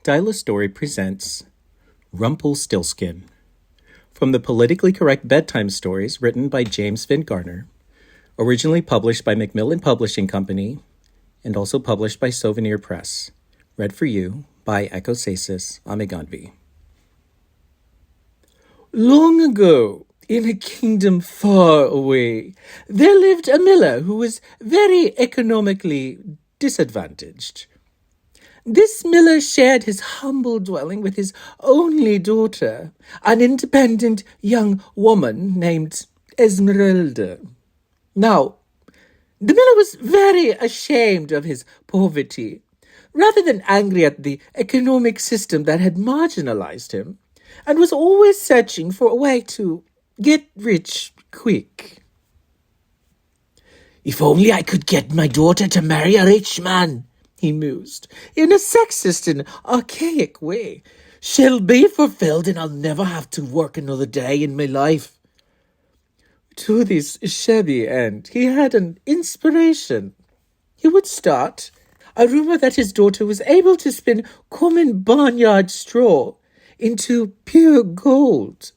Dial Story presents Rumplestiltskin from the politically correct bedtime stories written by James Finn Garner, originally published by McMillan Publishing Company and also published by Souvenir Press. Read for you by Echosasis Ameganvi. Long ago, in a kingdom far away, there lived a miller who was very economically disadvantaged. This miller shared his humble dwelling with his only daughter, an independent young woman named Esmeralda. Now, the miller was very ashamed of his poverty. Rather than angry at the economic system that had marginalized him, and was always searching for a way to get rich quick. "If only I could get my daughter to marry a rich man," he mused, in a sexist and archaic way. "She'll be fulfilled and I'll never have to work another day in my life." To this shabby end, he had an inspiration. He would start a rumor that his daughter was able to spin common barnyard straw into pure gold.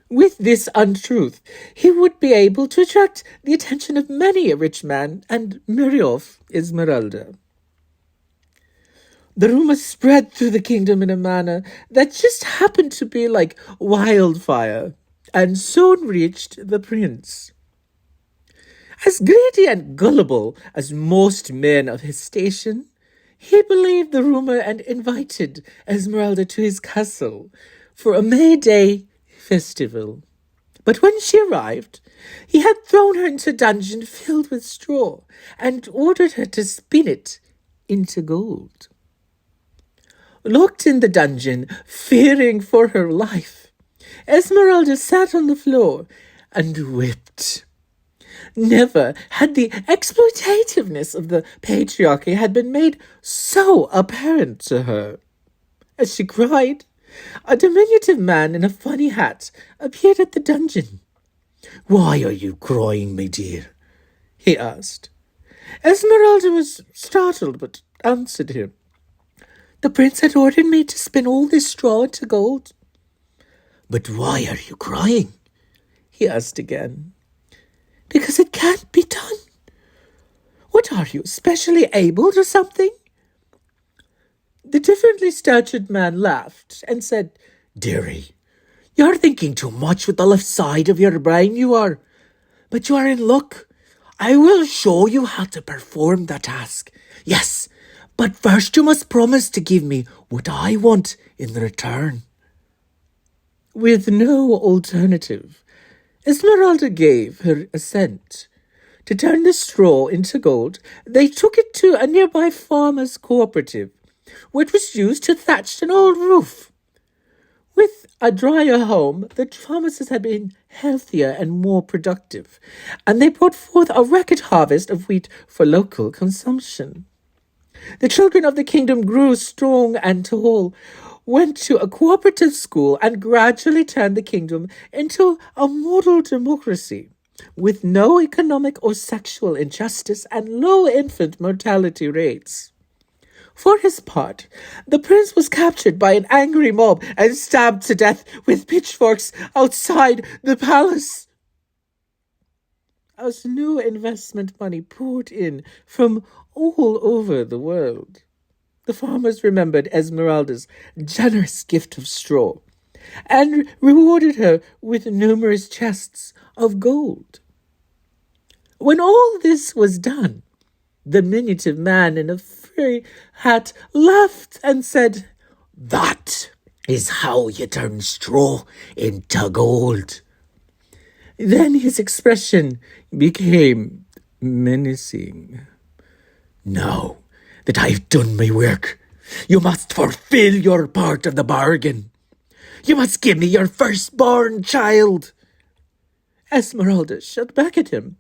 With this untruth, he would be able to attract the attention of many a rich man and marry off Esmeralda. The rumor spread through the kingdom in a manner that just happened to be like wildfire, and soon reached the prince. As greedy and gullible as most men of his station, he believed the rumor and invited Esmeralda to his castle for a May Day festival. But when she arrived, he had thrown her into a dungeon filled with straw and ordered her to spin it into gold. Locked in the dungeon, fearing for her life, Esmeralda sat on the floor and wept. Never had the exploitativeness of the patriarchy had been made so apparent to her. As she cried, a diminutive man in a funny hat appeared at the dungeon. "Why are you crying, my dear?" he asked. Esmeralda was startled, but answered him. "The prince had ordered me to spin all this straw into gold." "But why are you crying?" he asked again. "Because it can't be done." "What are you, specially abled or something?" The differently statured man laughed and said, "Dearie, you're thinking too much with the left side of your brain, you are. But you are in luck. I will show you how to perform the task. Yes, but first you must promise to give me what I want in return." With no alternative, Esmeralda gave her assent. To turn the straw into gold, they took it to a nearby farmers' cooperative, where it was used to thatch an old roof. With a drier home, the farmers had been healthier and more productive, and they brought forth a record harvest of wheat for local consumption. The children of the kingdom grew strong and tall, went to a cooperative school, and gradually turned the kingdom into a model democracy, with no economic or sexual injustice and low infant mortality rates. For his part, the prince was captured by an angry mob and stabbed to death with pitchforks outside the palace. As new investment money poured in from all over the world, the farmers remembered Esmeralda's generous gift of straw and rewarded her with numerous chests of gold. When all this was done, the diminutive man in a furry hat laughed and said, "That is how you turn straw into gold." Then his expression became menacing. "Now that I've done my work, you must fulfill your part of the bargain. You must give me your firstborn child." Esmeralda shot back at him.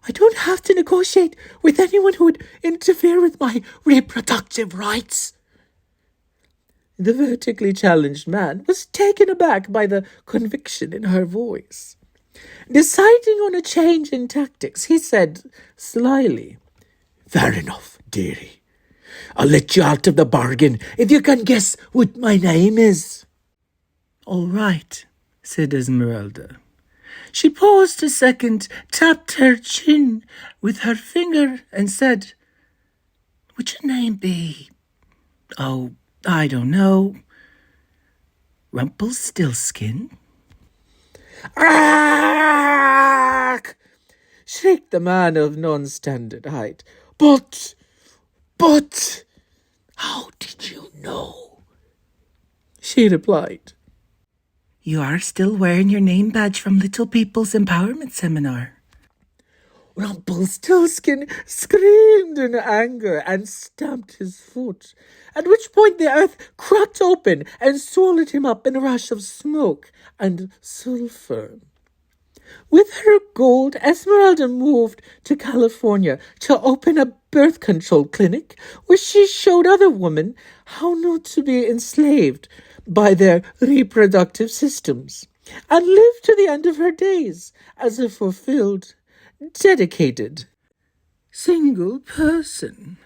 "I don't have to negotiate with anyone who would interfere with my reproductive rights." The vertically challenged man was taken aback by the conviction in her voice. Deciding on a change in tactics, he said slyly, "Fair enough, dearie. I'll let you out of the bargain if you can guess what my name is." "All right," said Esmeralda. She paused a second, tapped her chin with her finger, and said, "Would your name be, oh, I don't know, Rumplestiltskin?" "Ah!" shrieked the man of non-standard height. But, how did you know?" she replied. "You are still wearing your name badge from Little People's Empowerment Seminar." Rumpelstiltskin screamed in anger and stamped his foot, at which point the earth cracked open and swallowed him up in a rush of smoke and sulfur. With her gold, Esmeralda moved to California to open a birth control clinic where she showed other women how not to be enslaved by their reproductive systems, and lived to the end of her days as a fulfilled, dedicated, single person.